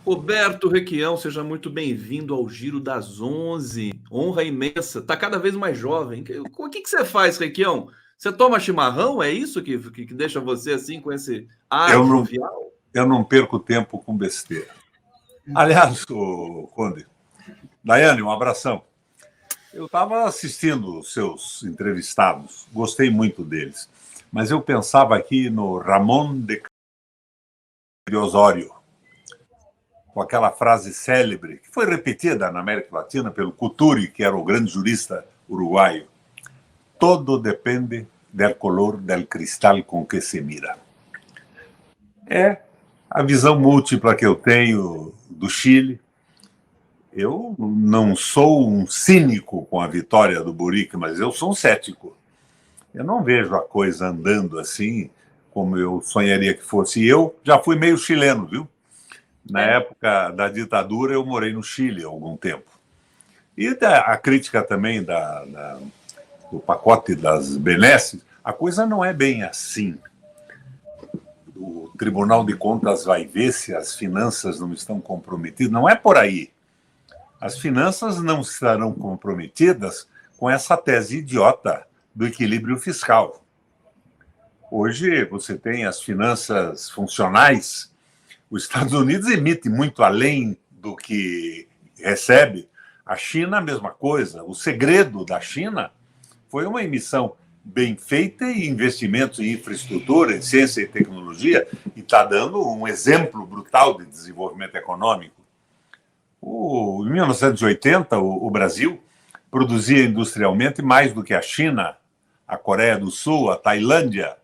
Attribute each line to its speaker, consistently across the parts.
Speaker 1: Roberto Requião, seja muito bem-vindo ao Giro das 11. Honra imensa. Tá cada vez mais jovem. O que você faz, Requião? Você toma chimarrão? É isso que deixa você assim com esse ar
Speaker 2: Eu não,
Speaker 1: jovial?
Speaker 2: eu não perco tempo com besteira. Aliás, Conde, Daiane, um abração. Eu estava assistindo os seus entrevistados, gostei muito deles, mas eu pensava aqui no Ramon de Osório, com aquela frase célebre, que foi repetida na América Latina pelo Couturi, que era o grande jurista uruguaio. Todo depende del color del cristal com que se mira. É a visão múltipla que eu tenho do Chile. Eu não sou um cínico com a vitória do Boric, mas eu sou um cético. Eu não vejo a coisa andando assim como eu sonharia que fosse. E eu já fui meio chileno, viu? Na época da ditadura, eu morei no Chile há algum tempo. E a crítica também do pacote das benesses, a coisa não é bem assim. O Tribunal de Contas vai ver se as finanças não estão comprometidas. Não é por aí. As finanças não estarão comprometidas com essa tese idiota do equilíbrio fiscal. Hoje você tem as finanças funcionais. Os Estados Unidos emite muito além do que recebe. A China, a mesma coisa. O segredo da China foi uma emissão bem feita e investimentos em infraestrutura, em ciência e tecnologia, e está dando um exemplo brutal de desenvolvimento econômico. Em 1980, o Brasil produzia industrialmente mais do que a China, a Coreia do Sul, a Tailândia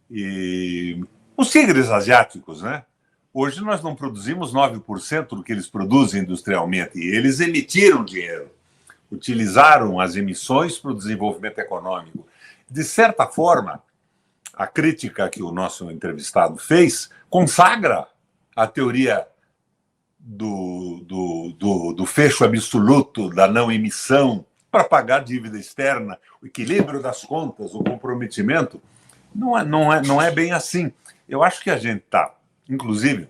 Speaker 2: e os tigres asiáticos, né? Hoje nós não produzimos 9% do que eles produzem industrialmente, e eles emitiram dinheiro, utilizaram as emissões para o desenvolvimento econômico. De certa forma, a crítica que o nosso entrevistado fez consagra a teoria do fecho absoluto, da não emissão, para pagar dívida externa, o equilíbrio das contas, o comprometimento. Não é bem assim. Eu acho que a gente está, inclusive,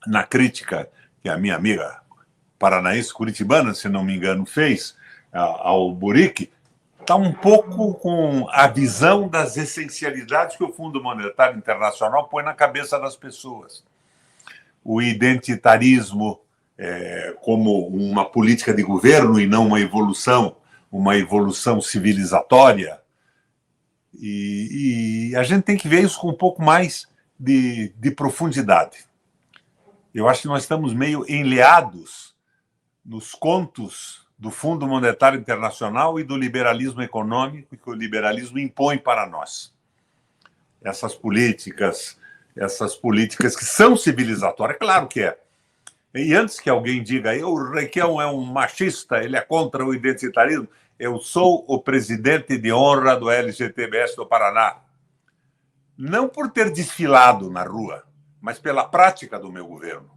Speaker 2: na crítica que a minha amiga paranaense curitibana, se não me engano, fez ao Boric, está um pouco com a visão das essencialidades que o Fundo Monetário Internacional põe na cabeça das pessoas. O identitarismo como uma política de governo e não uma evolução civilizatória. E a gente tem que ver isso com um pouco mais de profundidade. Eu acho que nós estamos meio enleados nos contos do Fundo Monetário Internacional e do liberalismo econômico que o liberalismo impõe para nós. Essas políticas que são civilizatórias, claro que é. E antes que alguém diga, o Requião é um machista, ele é contra o identitarismo, eu sou o presidente de honra do LGTBS do Paraná. Não por ter desfilado na rua, mas pela prática do meu governo.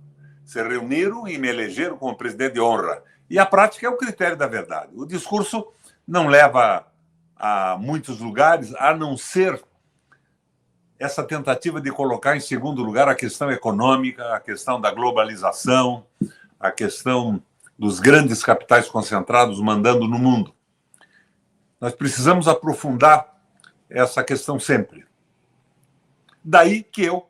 Speaker 2: Se reuniram e me elegeram como presidente de honra. E a prática é o critério da verdade. O discurso não leva a muitos lugares, a não ser essa tentativa de colocar em segundo lugar a questão econômica, a questão da globalização, a questão dos grandes capitais concentrados mandando no mundo. Nós precisamos aprofundar essa questão sempre. Daí que eu,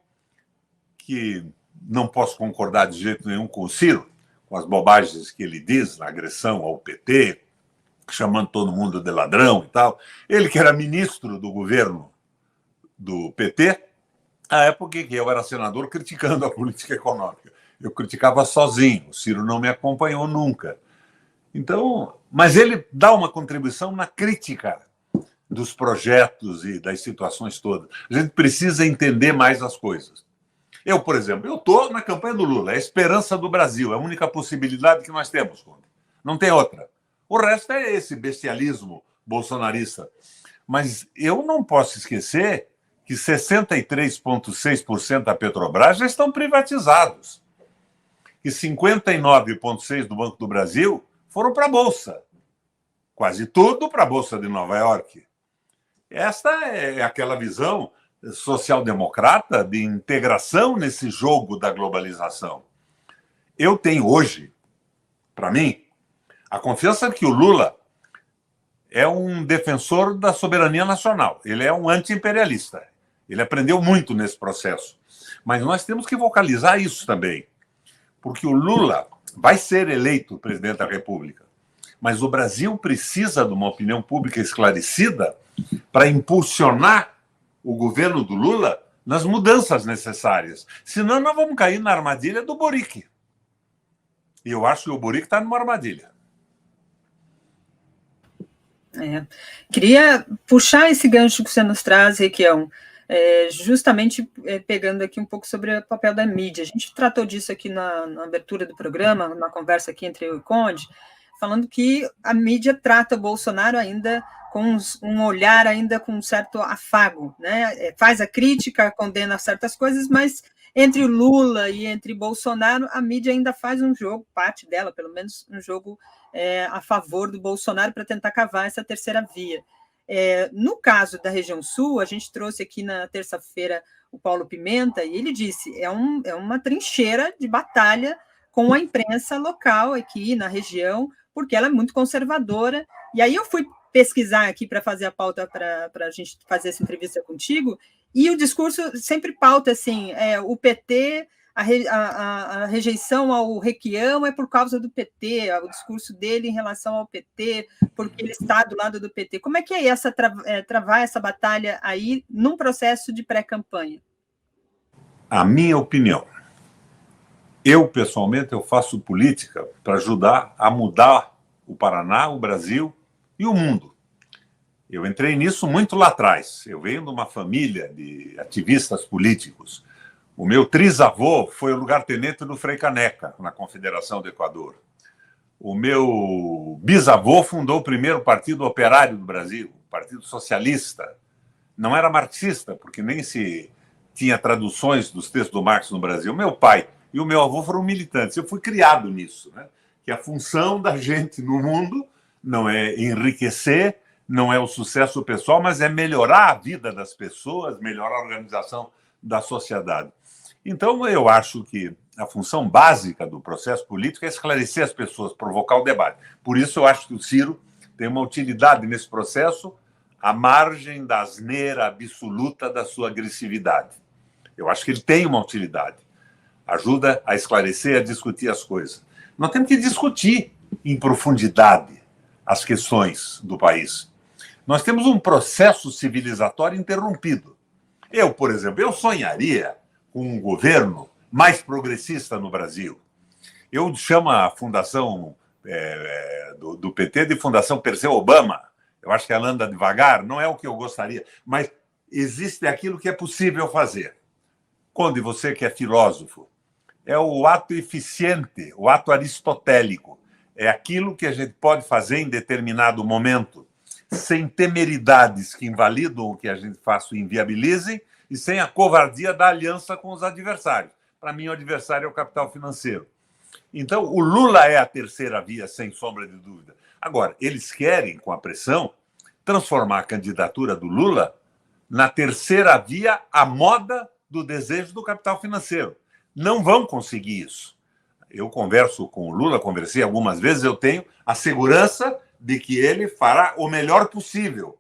Speaker 2: que não posso concordar de jeito nenhum com o Ciro, com as bobagens que ele diz na agressão ao PT, chamando todo mundo de ladrão e tal, ele que era ministro do governo do PT, a época que eu era senador criticando a política econômica. Eu criticava sozinho, o Ciro não me acompanhou nunca. Então, mas ele dá uma contribuição na crítica dos projetos e das situações todas. A gente precisa entender mais as coisas. Eu, por exemplo, eu estou na campanha do Lula, é a esperança do Brasil, é a única possibilidade que nós temos, Conde. Não tem outra. O resto é esse bestialismo bolsonarista. Mas eu não posso esquecer que 63,6% da Petrobras já estão privatizados. E 59,6% do Banco do Brasil foram para a Bolsa. Quase tudo para a Bolsa de Nova York. Esta é aquela visão social-democrata de integração nesse jogo da globalização. eu tenho hoje, para mim, a confiança que o Lula é um defensor da soberania nacional. Ele é um anti-imperialista. Ele aprendeu muito nesse processo. Mas nós temos que vocalizar isso também, porque o Lula vai ser eleito presidente da República. Mas o Brasil precisa de uma opinião pública esclarecida para impulsionar o governo do Lula nas mudanças necessárias. Senão, nós vamos cair na armadilha do Boric. E eu acho que o Boric está numa armadilha.
Speaker 3: Queria puxar esse gancho que você nos traz, Requião, justamente pegando aqui um pouco sobre o papel da mídia. A gente tratou disso aqui na abertura do programa, na conversa aqui entre eu e o Conde, falando que a mídia trata o Bolsonaro ainda com um olhar ainda com um certo afago, né? Faz a crítica, condena certas coisas, mas entre o Lula e entre Bolsonaro, a mídia ainda faz um jogo, parte dela, pelo menos, um jogo a favor do Bolsonaro para tentar cavar essa terceira via. No caso da região sul, a gente trouxe aqui na terça-feira o Paulo Pimenta, e ele disse, é uma trincheira de batalha com a imprensa local aqui na região, porque ela é muito conservadora. E aí eu fui pesquisar aqui para fazer a pauta, para a gente fazer essa entrevista contigo, e o discurso sempre pauta assim, o PT, a rejeição ao Requião é por causa do PT, o discurso dele em relação ao PT, porque ele está do lado do PT. Como é que é travar essa batalha aí num processo de pré-campanha?
Speaker 2: A minha opinião. Eu, pessoalmente, eu faço política para ajudar a mudar o Paraná, o Brasil e o mundo. Eu entrei nisso muito lá atrás. Eu venho de uma família de ativistas políticos. O meu trisavô foi o lugar-tenente do Frei Caneca, na Confederação do Equador. O meu bisavô fundou o primeiro partido operário do Brasil, o Partido Socialista. Não era marxista, porque nem se tinha traduções dos textos do Marx no Brasil. Meu pai e o meu avô foram militantes. Eu fui criado nisso, né? Que a função da gente no mundo não é enriquecer, não é o sucesso pessoal, mas é melhorar a vida das pessoas, melhorar a organização da sociedade. Então, eu acho que a função básica do processo político é esclarecer as pessoas, provocar o debate. Por isso, eu acho que o Ciro tem uma utilidade nesse processo à margem da asneira absoluta da sua agressividade. Eu acho que ele tem uma utilidade. Ajuda a esclarecer, a discutir as coisas. Nós temos que discutir em profundidade as questões do país. Nós temos um processo civilizatório interrompido. Eu, por exemplo, eu sonharia com um governo mais progressista no Brasil. Eu chamo a fundação do PT de Fundação Perseu Obama. Eu acho que ela anda devagar, não é o que eu gostaria, mas existe aquilo que é possível fazer. Conde, você que é filósofo, é o ato eficiente, o ato aristotélico. É aquilo que a gente pode fazer em determinado momento, sem temeridades que invalidam o que a gente faz e inviabilizem, e sem a covardia da aliança com os adversários. Para mim, o adversário é o capital financeiro. Então, o Lula é a terceira via, sem sombra de dúvida. Agora, eles querem, com a pressão, transformar a candidatura do Lula na terceira via à moda do desejo do capital financeiro. Não vão conseguir isso. Eu converso com o Lula, conversei algumas vezes, eu tenho a segurança de que ele fará o melhor possível.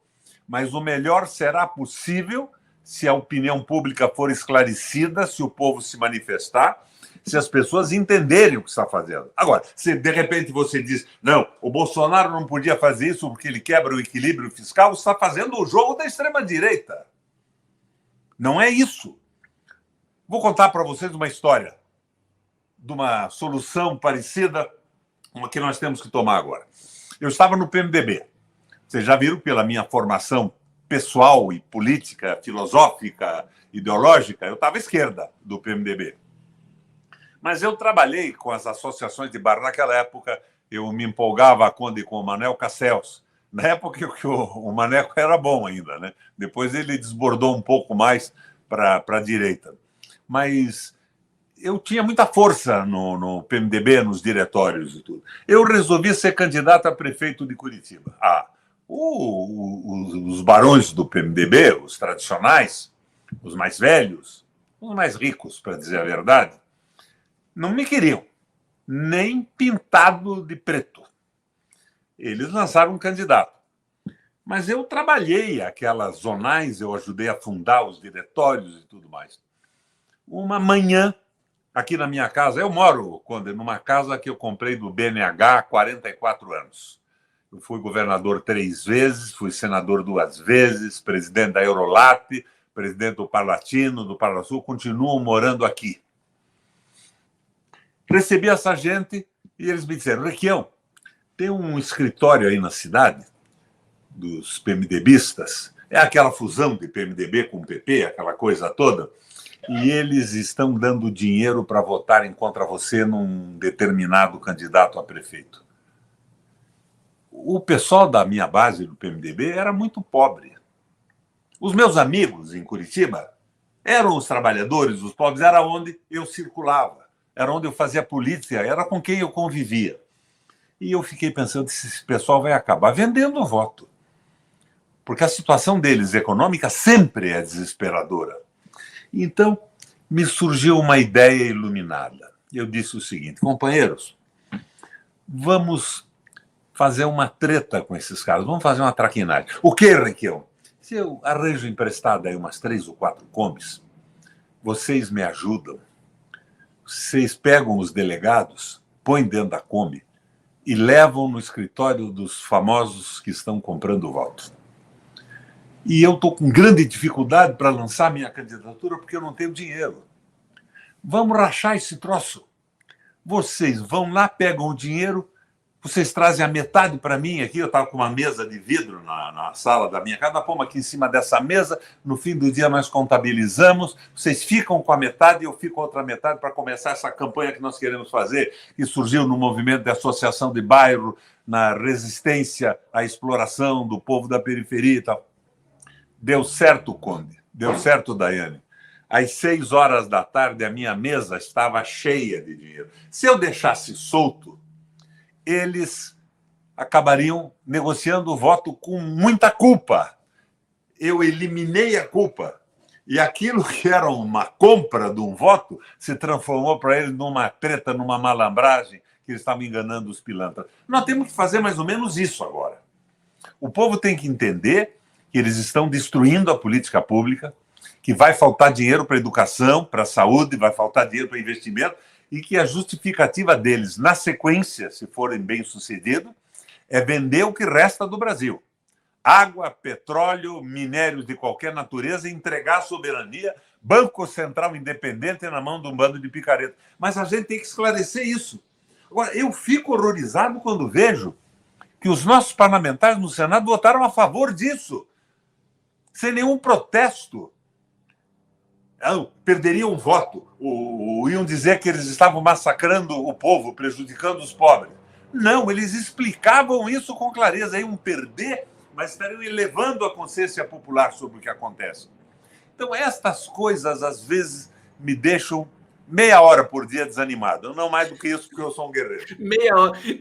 Speaker 2: Mas o melhor será possível se a opinião pública for esclarecida, se o povo se manifestar, se as pessoas entenderem o que está fazendo. Agora, se de repente você diz, não, o Bolsonaro não podia fazer isso porque ele quebra o equilíbrio fiscal, você está fazendo o jogo da extrema-direita. Não é isso. Vou contar para vocês uma história de uma solução parecida com a que nós temos que tomar agora. Eu estava no PMDB. Vocês já viram pela minha formação pessoal e política, filosófica, ideológica, eu estava à esquerda do PMDB. Mas eu trabalhei com as associações de bairro. Naquela época, eu me empolgava com o Manel Castells. Na época que o Maneco era bom ainda, né? Depois ele desbordou um pouco mais para a direita. Mas eu tinha muita força no PMDB, nos diretórios e tudo. Eu resolvi ser candidato a prefeito de Curitiba. Os barões do PMDB, os tradicionais, os mais velhos, os mais ricos, para dizer a verdade, não me queriam. nem pintado de preto. Eles lançaram um candidato. Mas eu trabalhei aquelas zonais, eu ajudei a fundar os diretórios e tudo mais. Uma manhã, aqui na minha casa, eu moro, Conde, numa casa que eu comprei do BNH há 44 anos. Eu fui governador 3 vezes, fui senador 2 vezes, presidente da Eurolat, presidente do Parlatino, do Parlasul, continuo morando aqui. Recebi essa gente e eles me disseram: Requião, tem um escritório aí na cidade dos PMDBistas, é aquela fusão de PMDB com PP, aquela coisa toda, e eles estão dando dinheiro para votarem contra você num determinado candidato a prefeito. O pessoal da minha base do PMDB era muito pobre. Os meus amigos em Curitiba eram os trabalhadores, os pobres, era onde eu circulava, era onde eu fazia política, era com quem eu convivia. E eu fiquei pensando se esse pessoal vai acabar vendendo o voto. Porque a situação deles econômica sempre é desesperadora. Então, me surgiu uma ideia iluminada. Eu disse o seguinte: companheiros, vamos fazer uma treta com esses caras, vamos fazer uma traquinagem. O que, Requião? Se eu arranjo emprestado aí umas 3 ou 4 combis, vocês me ajudam, vocês pegam os delegados, põem dentro da Kombi e levam no escritório dos famosos que estão comprando voto. E eu estou com grande dificuldade para lançar minha candidatura porque eu não tenho dinheiro. Vamos rachar esse troço. Vocês vão lá, pegam o dinheiro, vocês trazem a metade para mim aqui. Eu estava com uma mesa de vidro na sala da minha casa, nós pomos aqui em cima dessa mesa, no fim do dia nós contabilizamos, vocês ficam com a metade e eu fico com a outra metade para começar essa campanha que nós queremos fazer, que surgiu no movimento de associação de bairro, na resistência à exploração do povo da periferia e tal. Deu certo, Conde. Deu certo, Daiane. Às 6 horas da tarde, a minha mesa estava cheia de dinheiro. Se eu deixasse solto, eles acabariam negociando o voto com muita culpa. Eu eliminei a culpa. E aquilo que era uma compra de um voto se transformou para eles numa treta, numa malandragem, que eles estavam enganando os pilantras. Nós temos que fazer mais ou menos isso agora. O povo tem que entender que eles estão destruindo a política pública, que vai faltar dinheiro para educação, para saúde, vai faltar dinheiro para investimento, e que a justificativa deles, na sequência, se forem bem-sucedidos, é vender o que resta do Brasil. Água, petróleo, minérios de qualquer natureza, e entregar a soberania, Banco Central independente na mão de um bando de picareta. Mas a gente tem que esclarecer isso. Agora, eu fico horrorizado quando vejo que os nossos parlamentares no Senado votaram a favor disso, sem nenhum protesto. Perderiam um voto. Iam dizer que eles estavam massacrando o povo, prejudicando os pobres. Não, eles explicavam isso com clareza. Iam perder, mas estariam elevando a consciência popular sobre o que acontece. Então, estas coisas, às vezes, me deixam meia hora por dia desanimado. Não mais do que isso, porque eu sou um guerreiro.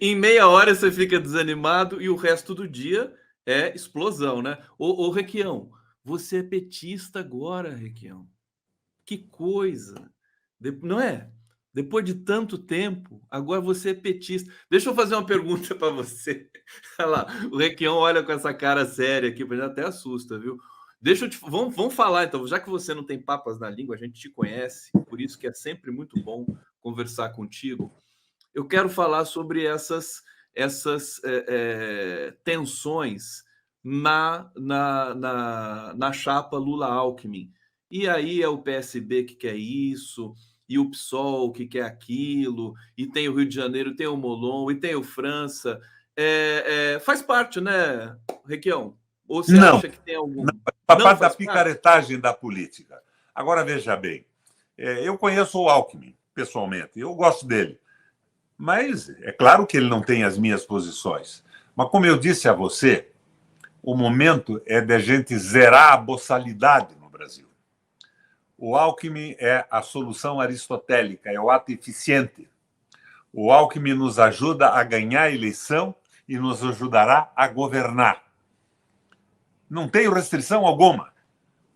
Speaker 1: Em meia hora você fica desanimado e o resto do dia é explosão, né? Ô Requião, você é petista agora, Requião. Que coisa! Não é? Depois de tanto tempo, agora você é petista. Deixa eu fazer uma pergunta para você. Olha lá, o Requião olha com essa cara séria aqui, até assusta, viu? Vamos falar, então, já que você não tem papas na língua, a gente te conhece, por isso que é sempre muito bom conversar contigo. Eu quero falar sobre essas tensões na chapa Lula-Alckmin. E aí é o PSB que quer isso, e o PSOL que quer aquilo, e tem o Rio de Janeiro, tem o Molon, e tem o França. Faz parte, né, Requião? Ou você acha que tem algum...
Speaker 2: Não, faz parte da picaretagem da política. Agora, veja bem, eu conheço o Alckmin, pessoalmente, eu gosto dele. Mas é claro que ele não tem as minhas posições. Mas, como eu disse a você, o momento é de a gente zerar a boçalidade no Brasil. O Alckmin é a solução aristotélica, é o ato eficiente. O Alckmin nos ajuda a ganhar a eleição e nos ajudará a governar. Não tenho restrição alguma.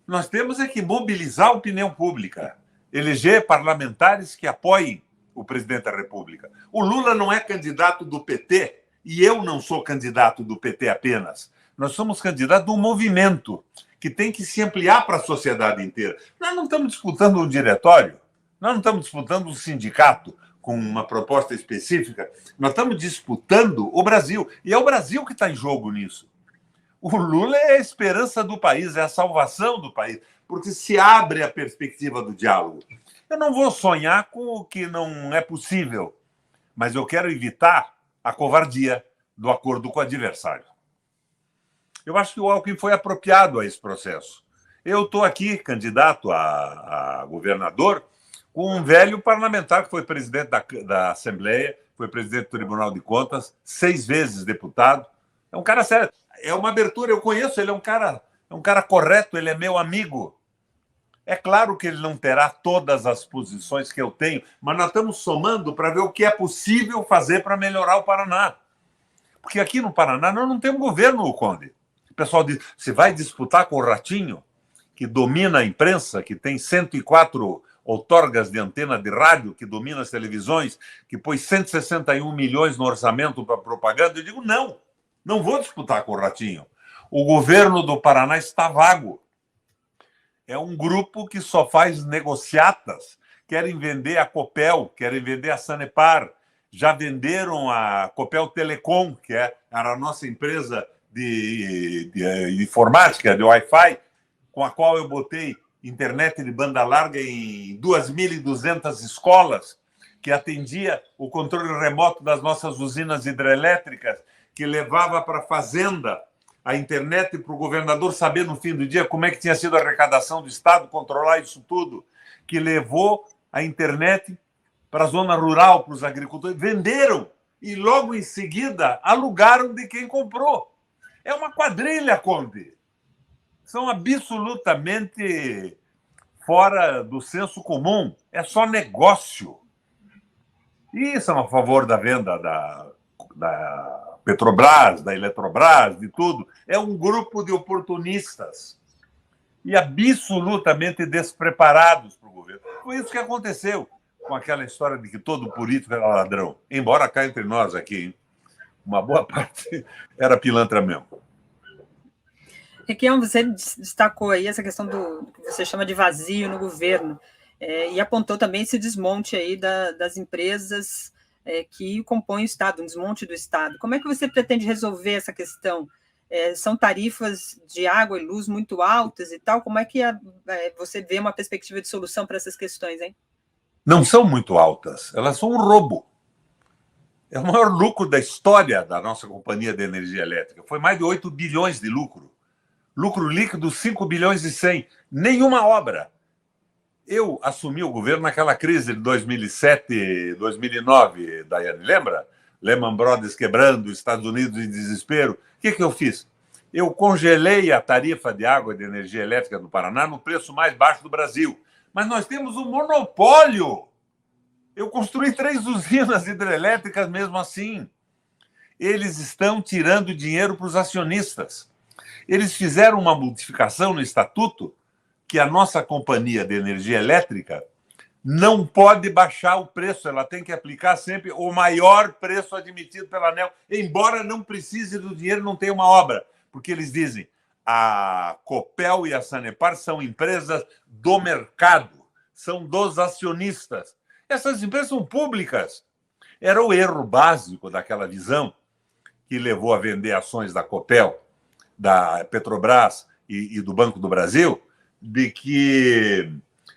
Speaker 2: Nós temos é que mobilizar a opinião pública, eleger parlamentares que apoiem o presidente da República. O Lula não é candidato do PT e eu não sou candidato do PT apenas. Nós somos candidatos de um movimento que tem que se ampliar para a sociedade inteira. Nós não estamos disputando um diretório, nós não estamos disputando um sindicato com uma proposta específica, nós estamos disputando o Brasil. E é o Brasil que está em jogo nisso. O Lula é a esperança do país, é a salvação do país, porque se abre a perspectiva do diálogo. Eu não vou sonhar com o que não é possível, mas eu quero evitar a covardia do acordo com o adversário. Eu acho que o Alckmin foi apropriado a esse processo. Eu estou aqui, candidato a governador, com um velho parlamentar que foi presidente da Assembleia, foi presidente do Tribunal de Contas, 6 vezes deputado. É um cara sério. É uma abertura, eu conheço, ele é um cara correto, ele é meu amigo. É claro que ele não terá todas as posições que eu tenho, mas nós estamos somando para ver o que é possível fazer para melhorar o Paraná. Porque aqui no Paraná nós não temos governo, Conde. O pessoal diz, você vai disputar com o Ratinho, que domina a imprensa, que tem 104 outorgas de antena de rádio, que domina as televisões, que pôs 161 milhões no orçamento para propaganda. Eu digo, não vou disputar com o Ratinho. O governo do Paraná está vago. É um grupo que só faz negociatas, querem vender a Copel, querem vender a Sanepar, já venderam a Copel Telecom, que era a nossa empresa de informática, de Wi-Fi, com a qual eu botei internet de banda larga em 2.200 escolas, que atendia o controle remoto das nossas usinas hidrelétricas, que levava para a fazenda a internet para o governador saber no fim do dia como é que tinha sido a arrecadação do Estado, controlar isso tudo, que levou a internet para a zona rural, para os agricultores. Venderam e logo em seguida alugaram de quem comprou. É uma quadrilha, Conde. São absolutamente fora do senso comum. É só negócio. E são a favor da venda da Petrobras, da Eletrobras, de tudo. É um grupo de oportunistas e absolutamente despreparados para o governo. Foi isso que aconteceu com aquela história de que todo político era ladrão. Embora cá entre nós aqui, hein? Uma boa parte era pilantra mesmo.
Speaker 3: Requião, você destacou aí essa questão do que você chama de vazio no governo, e apontou também esse desmonte aí das empresas que compõem o Estado, um desmonte do Estado. Como é que você pretende resolver essa questão? São tarifas de água e luz muito altas e tal? Como é que você vê uma perspectiva de solução para essas questões, hein?
Speaker 2: Não são muito altas, elas são um roubo. É o maior lucro da história da nossa companhia de energia elétrica. Foi mais de 8 bilhões de lucro. Lucro líquido, 5 bilhões e 100. Nenhuma obra. Eu assumi o governo naquela crise de 2007, 2009, Daiane, lembra? Lehman Brothers quebrando, Estados Unidos em desespero. O que eu fiz? Eu congelei a tarifa de água e de energia elétrica do Paraná no preço mais baixo do Brasil. Mas nós temos um monopólio. Eu construí 3 usinas hidrelétricas mesmo assim. Eles estão tirando dinheiro para os acionistas. Eles fizeram uma modificação no estatuto que a nossa companhia de energia elétrica não pode baixar o preço, ela tem que aplicar sempre o maior preço admitido pela ANEEL, embora não precise do dinheiro, não tenha uma obra, porque eles dizem a Copel e a Sanepar são empresas do mercado, são dos acionistas. Essas empresas são públicas. Era o erro básico daquela visão que levou a vender ações da Copel, da Petrobras e do Banco do Brasil, de que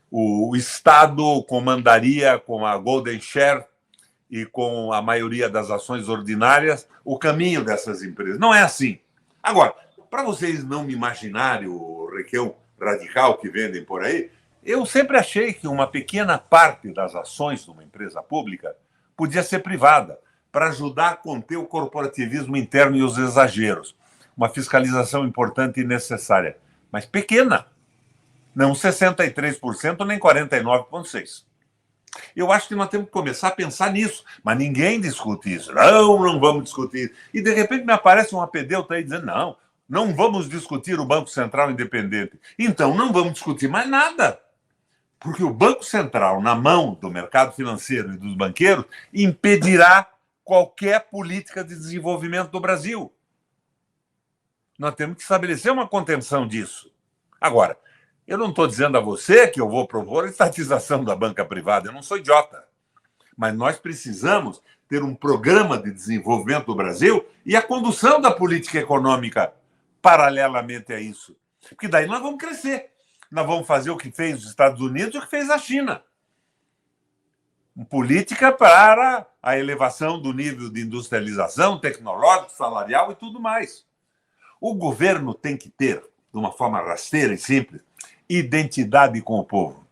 Speaker 2: o Estado comandaria com a Golden Share e com a maioria das ações ordinárias o caminho dessas empresas. Não é assim. Agora, para vocês não me imaginarem o requeão radical que vendem por aí, eu sempre achei que uma pequena parte das ações de uma empresa pública podia ser privada, para ajudar a conter o corporativismo interno e os exageros. Uma fiscalização importante e necessária, mas pequena. Não 63%, nem 49,6%. Eu acho que nós temos que começar a pensar nisso, mas ninguém discute isso. Não vamos discutir. E, de repente, me aparece um apedeuta aí dizendo, não vamos discutir o Banco Central independente. Então, não vamos discutir mais nada. Porque o Banco Central, na mão do mercado financeiro e dos banqueiros, impedirá qualquer política de desenvolvimento do Brasil. Nós temos que estabelecer uma contenção disso. Agora, eu não estou dizendo a você que eu vou propor a estatização da banca privada, eu não sou idiota. Mas nós precisamos ter um programa de desenvolvimento do Brasil e a condução da política econômica paralelamente a isso. Porque daí nós vamos crescer. Nós vamos fazer o que fez os Estados Unidos e o que fez a China. Política para a elevação do nível de industrialização, tecnológico, salarial e tudo mais. O governo tem que ter, de uma forma rasteira e simples, identidade com o povo.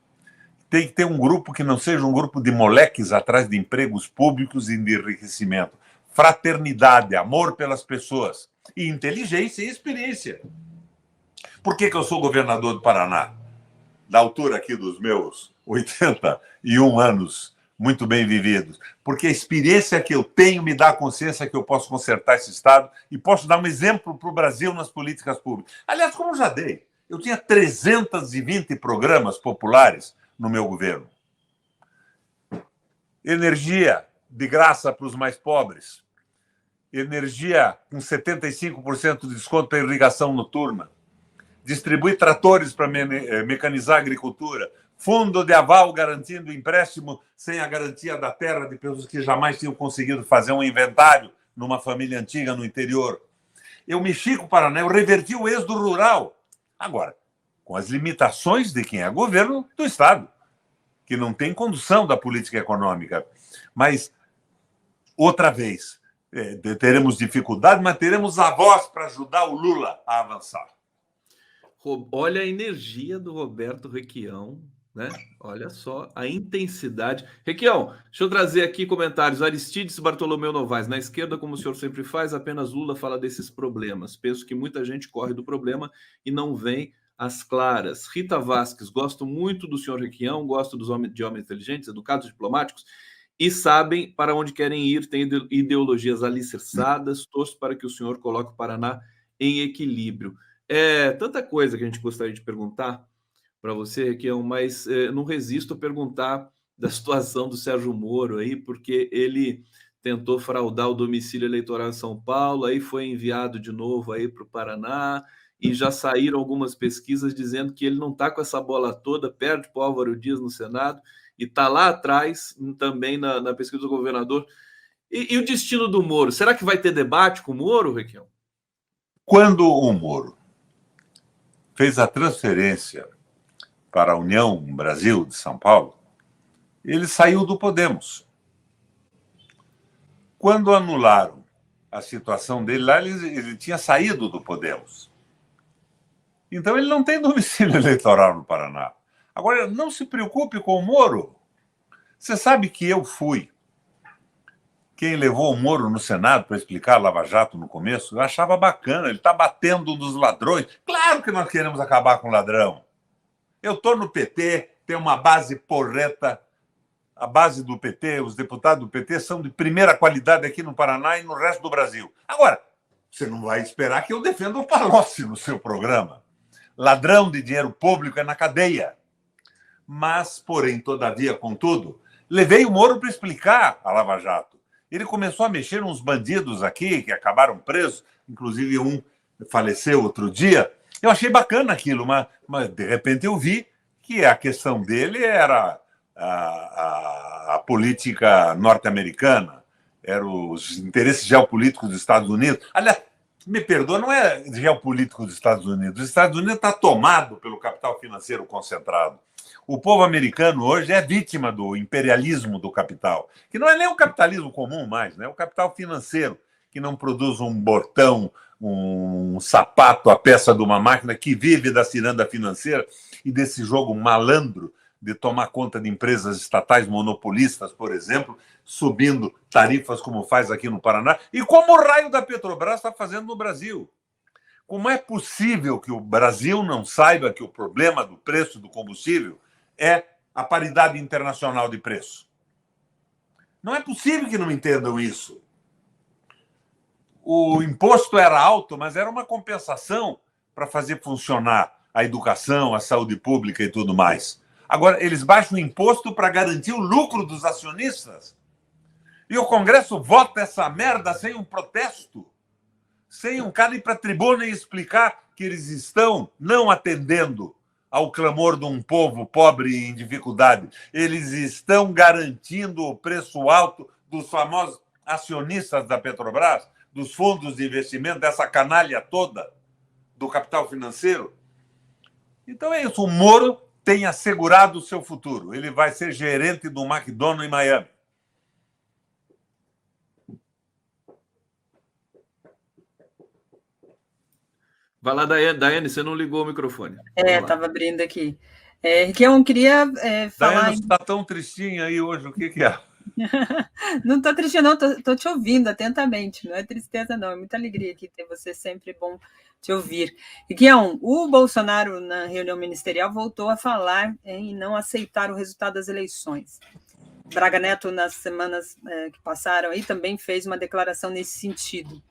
Speaker 2: Tem que ter um grupo que não seja um grupo de moleques atrás de empregos públicos e de enriquecimento. Fraternidade, amor pelas pessoas, e inteligência e experiência. Por que eu sou governador do Paraná? Da altura aqui dos meus 81 anos, muito bem vividos. Porque a experiência que eu tenho me dá a consciência que eu posso consertar esse Estado e posso dar um exemplo para o Brasil nas políticas públicas. Aliás, como eu já dei, eu tinha 320 programas populares no meu governo. Energia de graça para os mais pobres. Energia com 75% de desconto para irrigação noturna. Distribui tratores para mecanizar a agricultura. Fundo de aval garantindo empréstimo sem a garantia da terra de pessoas que jamais tinham conseguido fazer um inventário numa família antiga no interior. Eu mexi com o Paraná, eu reverti o êxodo rural. Agora, com as limitações de quem é governo do Estado, que não tem condução da política econômica. Mas, outra vez, teremos dificuldade, mas teremos a voz para ajudar o Lula a avançar.
Speaker 1: Olha a energia do Roberto Requião, né? Olha só a intensidade. Requião, deixa eu trazer aqui comentários. Aristides Bartolomeu Novaes. Na esquerda, como o senhor sempre faz, apenas Lula fala desses problemas. Penso que muita gente corre do problema e não vem às claras. Rita Vasques. Gosto muito do senhor Requião, gosto de homens inteligentes, educados, diplomáticos e sabem para onde querem ir, têm ideologias alicerçadas. Torço para que o senhor coloque o Paraná em equilíbrio. Tanta coisa que a gente gostaria de perguntar para você, Requião, mas não resisto a perguntar da situação do Sérgio Moro aí, porque ele tentou fraudar o domicílio eleitoral em São Paulo, aí foi enviado de novo aí para o Paraná, e já saíram algumas pesquisas dizendo que ele não está com essa bola toda, perde para o Álvaro Dias no Senado, e está lá atrás também na pesquisa do governador. E o destino do Moro? Será que vai ter debate com o Moro, Requião?
Speaker 2: Quando o Moro fez a transferência para a União Brasil de São Paulo, ele saiu do Podemos. Quando anularam a situação dele lá, ele tinha saído do Podemos. Então ele não tem domicílio eleitoral no Paraná. Agora, não se preocupe com o Moro. Você sabe que eu fui quem levou o Moro no Senado para explicar a Lava Jato no começo. Eu achava bacana, ele está batendo nos ladrões. Claro que nós queremos acabar com o ladrão. Eu estou no PT, tem uma base porreta. A base do PT, os deputados do PT são de primeira qualidade aqui no Paraná e no resto do Brasil. Agora, você não vai esperar que eu defenda o Palocci no seu programa. Ladrão de dinheiro público é na cadeia. Mas, porém, todavia, contudo, levei o Moro para explicar a Lava Jato. Ele começou a mexer uns bandidos aqui que acabaram presos, inclusive um faleceu outro dia. Eu achei bacana aquilo, mas de repente eu vi que a questão dele era a política norte-americana, eram os interesses geopolíticos dos Estados Unidos. Aliás, me perdoa, não é geopolítico dos Estados Unidos. Os Estados Unidos está tomado pelo capital financeiro concentrado. O povo americano hoje é vítima do imperialismo do capital, que não é nem o capitalismo comum mais, né? É o capital financeiro, que não produz um botão, um sapato, a peça de uma máquina, que vive da ciranda financeira e desse jogo malandro de tomar conta de empresas estatais monopolistas, por exemplo, subindo tarifas como faz aqui no Paraná, e como o raio da Petrobras está fazendo no Brasil. Como é possível que o Brasil não saiba que o problema do preço do combustível é a paridade internacional de preço? Não é possível que não entendam isso. O imposto era alto, mas era uma compensação para fazer funcionar a educação, a saúde pública e tudo mais. Agora, eles baixam o imposto para garantir o lucro dos acionistas. E o Congresso vota essa merda sem um protesto, sem um cara ir para a tribuna e explicar que eles estão não atendendo ao clamor de um povo pobre e em dificuldade. Eles estão garantindo o preço alto dos famosos acionistas da Petrobras, dos fundos de investimento, dessa canalha toda do capital financeiro. Então é isso. O Moro tem assegurado o seu futuro. Ele vai ser gerente do McDonald's em Miami.
Speaker 1: Vai lá, Daiane, você não ligou o microfone.
Speaker 3: Estava abrindo aqui. Requião, queria falar...
Speaker 2: Daiane, você está tão tristinha aí hoje, o que é?
Speaker 3: Não estou triste, não, estou te ouvindo atentamente, não é tristeza, não, é muita alegria aqui ter você, sempre bom te ouvir. Requião, o Bolsonaro, na reunião ministerial, voltou a falar em não aceitar o resultado das eleições. Braga Neto, nas semanas que passaram, aí também fez uma declaração nesse sentido.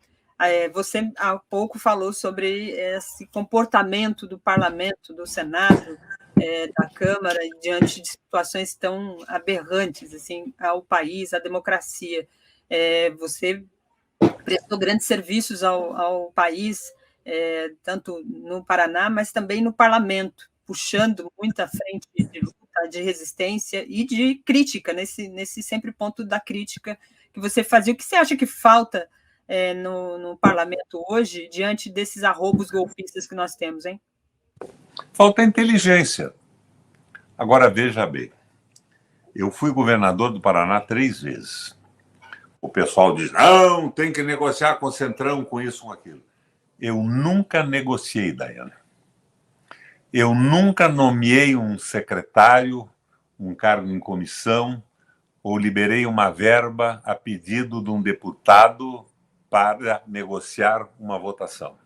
Speaker 3: Você há pouco falou sobre esse comportamento do parlamento, do Senado, da Câmara, diante de situações tão aberrantes assim, ao país, à democracia. Você prestou grandes serviços ao país, tanto no Paraná, mas também no parlamento, puxando muita frente de luta, de resistência e de crítica, nesse sempre ponto da crítica que você fazia. O que você acha que falta no parlamento hoje, diante desses arroubos golpistas que nós temos, hein?
Speaker 2: Falta inteligência. Agora, veja bem, eu fui governador do Paraná 3 vezes. O pessoal diz, não, tem que negociar com o Centrão, com isso, com aquilo. Eu nunca negociei, Daiane. Eu nunca nomeei um secretário, um cargo em comissão, ou liberei uma verba a pedido de um deputado para negociar uma votação.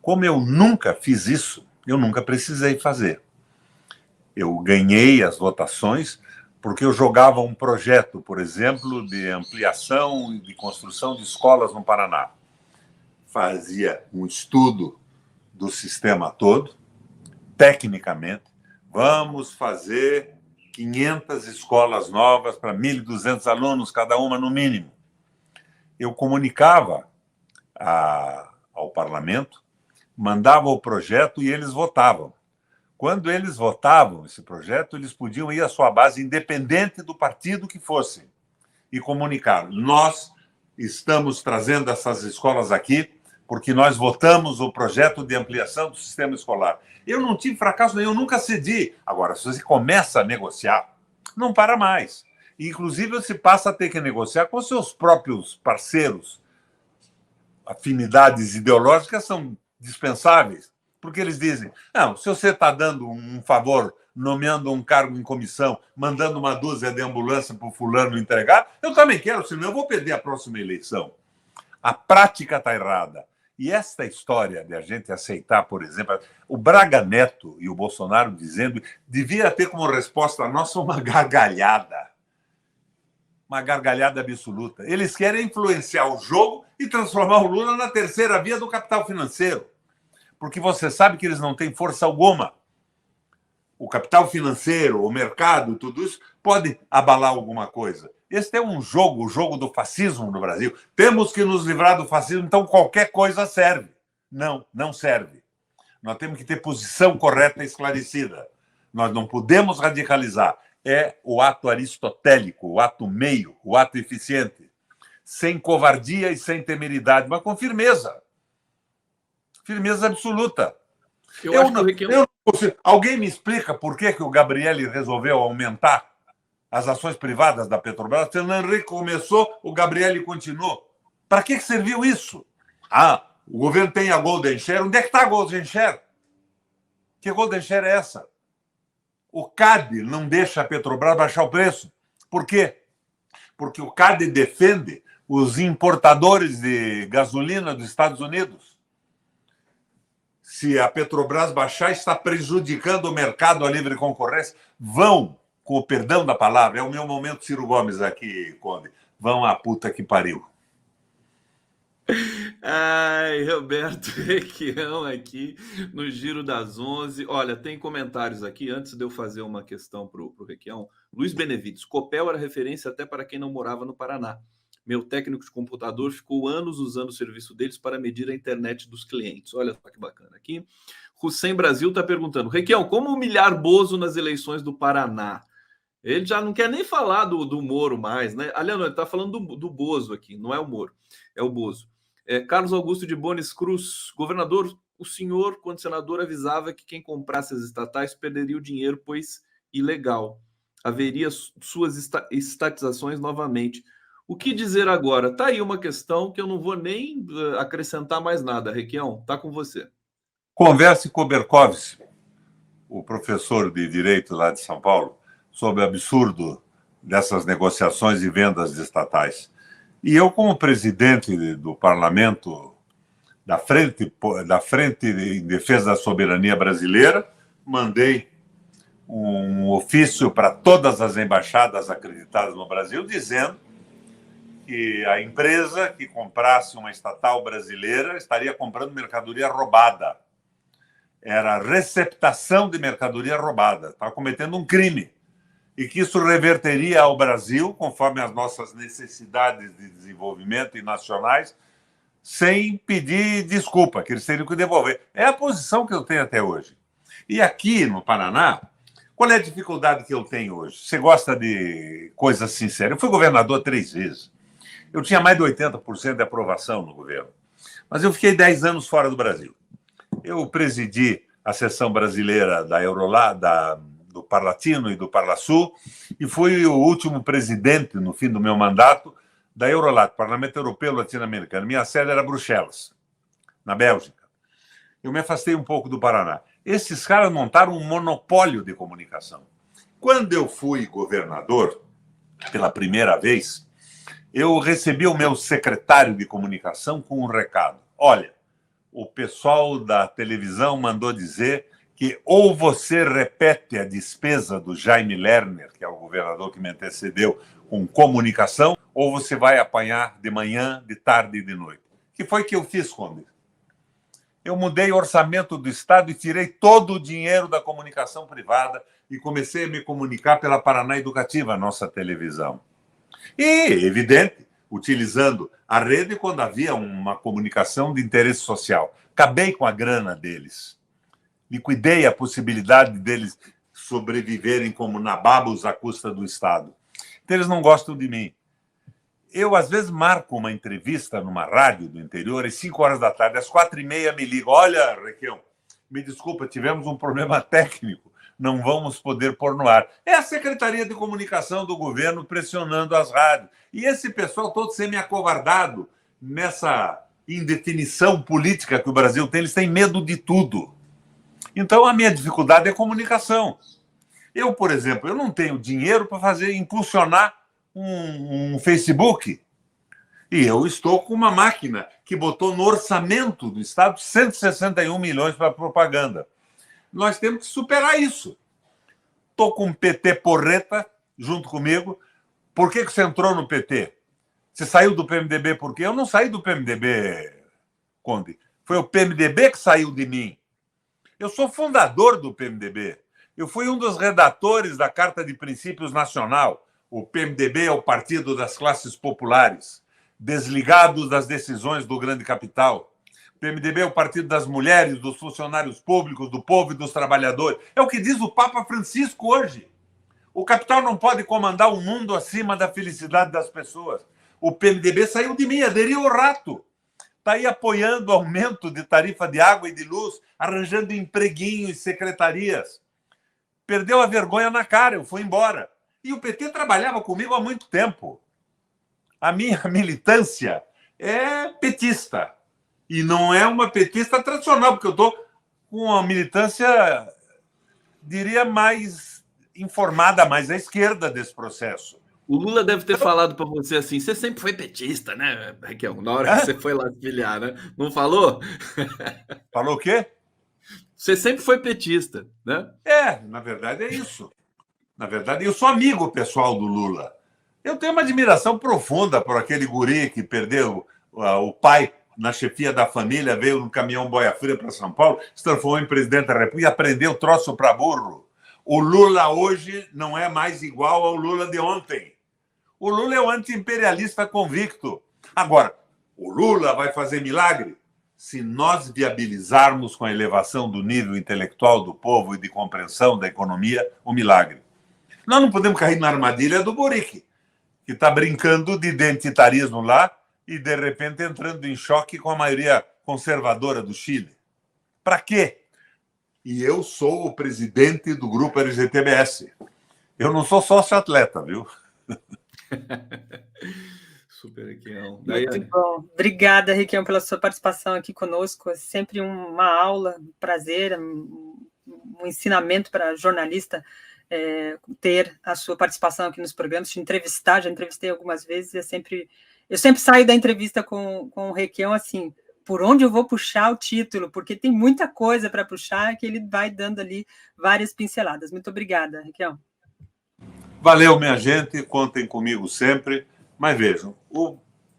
Speaker 2: Como eu nunca fiz isso, eu nunca precisei fazer. Eu ganhei as votações porque eu jogava um projeto, por exemplo, de ampliação e de construção de escolas no Paraná. Fazia um estudo do sistema todo, tecnicamente. Vamos fazer 500 escolas novas para 1.200 alunos, cada uma no mínimo. Eu comunicava ao parlamento, mandava o projeto e eles votavam. Quando eles votavam esse projeto, eles podiam ir à sua base, independente do partido que fosse, e comunicar: nós estamos trazendo essas escolas aqui porque nós votamos o projeto de ampliação do sistema escolar. Eu não tive fracasso nenhum, eu nunca cedi. Agora, se você começa a negociar, não para mais. Inclusive, você passa a ter que negociar com seus próprios parceiros. Afinidades ideológicas são dispensáveis, porque eles dizem, não, se você está dando um favor, nomeando um cargo em comissão, mandando uma dúzia de ambulância para o fulano entregar, eu também quero, senão eu vou perder a próxima eleição. A prática está errada. E esta história de a gente aceitar, por exemplo, o Braga Neto e o Bolsonaro dizendo, devia ter como resposta nossa uma gargalhada. Uma gargalhada absoluta. Eles querem influenciar o jogo e transformar o Lula na terceira via do capital financeiro. Porque você sabe que eles não têm força alguma. O capital financeiro, o mercado, tudo isso pode abalar alguma coisa. Este é um jogo, o jogo do fascismo no Brasil. Temos que nos livrar do fascismo, então qualquer coisa serve. Não, não serve. Nós temos que ter posição correta e esclarecida. Nós não podemos radicalizar. É o ato aristotélico, o ato meio, o ato eficiente. Sem covardia e sem temeridade, mas com firmeza. Firmeza absoluta. Alguém me explica por que o Gabrielli resolveu aumentar as ações privadas da Petrobras? Se o Henrique começou, o Gabrielli continuou. Para que serviu isso? O governo tem a Golden Share. Onde é que está a Golden Share? Que Golden Share é essa? O CAD não deixa a Petrobras baixar o preço. Por quê? Porque o CAD defende os importadores de gasolina dos Estados Unidos. Se a Petrobras baixar, está prejudicando o mercado à livre concorrência. Vão, com o perdão da palavra, é o meu momento Ciro Gomes aqui, Conde, vão à puta que pariu.
Speaker 1: Ai, Roberto Requião aqui no Giro das 11. Olha, tem comentários aqui. Antes de eu fazer uma questão para o Requião, Luiz Benevides. Copel era referência até para quem não morava no Paraná. Meu técnico de computador ficou anos usando o serviço deles para medir a internet dos clientes. Olha só que bacana aqui. Hussein Brasil está perguntando: Requião, como humilhar Bozo nas eleições do Paraná? Ele já não quer nem falar do Moro mais, né? Aliás, não, ele está falando do Bozo aqui, não é o Moro, é o Bozo. Carlos Augusto de Bones Cruz, governador, o senhor, quando senador, avisava que quem comprasse as estatais perderia o dinheiro, pois ilegal. Haveria suas estatizações novamente. O que dizer agora? Está aí uma questão que eu não vou nem acrescentar mais nada. Requião, está com você.
Speaker 2: Converse com o Berkovitz, o professor de Direito lá de São Paulo, sobre o absurdo dessas negociações e vendas de estatais. E eu, como presidente do parlamento da Frente em Defesa da Soberania Brasileira, mandei um ofício para todas as embaixadas acreditadas no Brasil, dizendo que a empresa que comprasse uma estatal brasileira estaria comprando mercadoria roubada. Era receptação de mercadoria roubada. Estava cometendo um crime. E que isso reverteria ao Brasil, conforme as nossas necessidades de desenvolvimento e nacionais, sem pedir desculpa, que eles teriam que devolver. É a posição que eu tenho até hoje. E aqui no Paraná, qual é a dificuldade que eu tenho hoje? Você gosta de coisas sinceras? Eu fui governador 3 vezes. Eu tinha mais de 80% de aprovação no governo. Mas eu fiquei 10 anos fora do Brasil. Eu presidi a seção brasileira da Eurolab, do Parlatino e do Parlasul, e fui o último presidente, no fim do meu mandato, da Eurolat, Parlamento Europeu Latino-Americano. Minha sede era Bruxelas, na Bélgica. Eu me afastei um pouco do Paraná. Esses caras montaram um monopólio de comunicação. Quando eu fui governador, pela primeira vez, eu recebi o meu secretário de comunicação com um recado. Olha, o pessoal da televisão mandou dizer que ou você repete a despesa do Jaime Lerner, que é o governador que me antecedeu, com comunicação, ou você vai apanhar de manhã, de tarde e de noite. O que foi que eu fiz, Conde? Eu mudei o orçamento do Estado e tirei todo o dinheiro da comunicação privada e comecei a me comunicar pela Paraná Educativa, nossa televisão. E, evidente, utilizando a rede quando havia uma comunicação de interesse social. Acabei com a grana deles. Liquidei a possibilidade deles sobreviverem como nababos à custa do Estado. Então, eles não gostam de mim. Eu, às vezes, marco uma entrevista numa rádio do interior às 5 horas da tarde, às 4h30 me ligam. Olha, Requião, me desculpa, tivemos um problema técnico, não vamos poder pôr no ar. É a Secretaria de Comunicação do governo pressionando as rádios. E esse pessoal todo semi-acovardado nessa indefinição política que o Brasil tem, eles têm medo de tudo. Então, a minha dificuldade é comunicação. Eu, por exemplo, eu não tenho dinheiro para impulsionar um Facebook. E eu estou com uma máquina que botou no orçamento do Estado 161 milhões para propaganda. Nós temos que superar isso. Estou com o PT porreta junto comigo. Por que você entrou no PT? Você saiu do PMDB por quê? Eu não saí do PMDB, Conde. Foi o PMDB que saiu de mim. Eu sou fundador do PMDB. Eu fui um dos redatores da Carta de Princípios Nacional. O PMDB é o Partido das Classes Populares, desligados das decisões do grande capital. O PMDB é o Partido das Mulheres, dos funcionários públicos, do povo e dos trabalhadores. É o que diz o Papa Francisco hoje. O capital não pode comandar o mundo acima da felicidade das pessoas. O PMDB saiu de mim, aderiu ao rato. Está aí apoiando o aumento de tarifa de água e de luz, arranjando empreguinho em secretarias. Perdeu a vergonha na cara, eu fui embora. E o PT trabalhava comigo há muito tempo. A minha militância é petista. E não é uma petista tradicional, porque eu estou com uma militância, diria, mais informada, mais à esquerda desse processo.
Speaker 1: O Lula deve ter falado para você assim: você sempre foi petista, né, Requião? Na hora que você foi lá se filiar, né? Não falou?
Speaker 2: Falou o quê?
Speaker 1: Você sempre foi petista, né?
Speaker 2: Na verdade é isso. Na verdade, eu sou amigo pessoal do Lula. Eu tenho uma admiração profunda por aquele guri que perdeu o pai na chefia da família, veio no caminhão boia-fria para São Paulo, se transformou em presidente da República e aprendeu o troço para burro. O Lula hoje não é mais igual ao Lula de ontem. O Lula é o anti-imperialista convicto. Agora, o Lula vai fazer milagre? Se nós viabilizarmos com a elevação do nível intelectual do povo e de compreensão da economia, o milagre. Nós não podemos cair na armadilha do Boric, que está brincando de identitarismo lá e, de repente, entrando em choque com a maioria conservadora do Chile. Para quê? E eu sou o presidente do grupo LGTBS. Eu não sou sócio-atleta, viu?
Speaker 1: Super, Requião.
Speaker 3: Muito bom. Obrigada, Requião, pela sua participação aqui conosco. É sempre uma aula, um prazer, um ensinamento para jornalista ter a sua participação aqui nos programas, te entrevistar, já entrevistei algumas vezes, eu sempre saio da entrevista com o Requião assim, por onde eu vou puxar o título, porque tem muita coisa para puxar que ele vai dando ali várias pinceladas. Muito obrigada, Requião.
Speaker 2: Valeu, minha gente, contem comigo sempre, mas vejam, o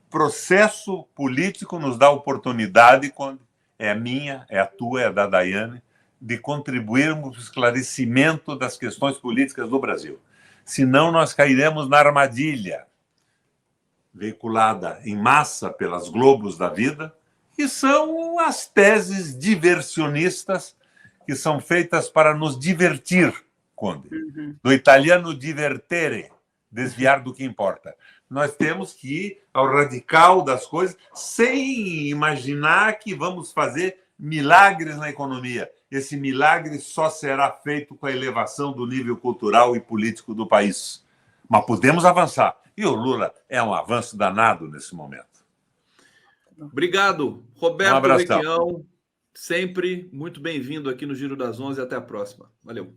Speaker 2: processo político nos dá oportunidade, quando é a minha, é a tua, é a da Daiane, de contribuirmos para o esclarecimento das questões políticas do Brasil. Senão, nós cairemos na armadilha veiculada em massa pelas Globos da vida, que são as teses diversionistas que são feitas para nos divertir, Conde. Do italiano divertere, desviar do que importa. Nós temos que ir ao radical das coisas sem imaginar que vamos fazer milagres na economia. Esse milagre só será feito com a elevação do nível cultural e político do país. Mas podemos avançar. E o Lula é um avanço danado nesse momento.
Speaker 1: Obrigado, Roberto Requião. Sempre muito bem-vindo aqui no Giro das 11. Até a próxima. Valeu.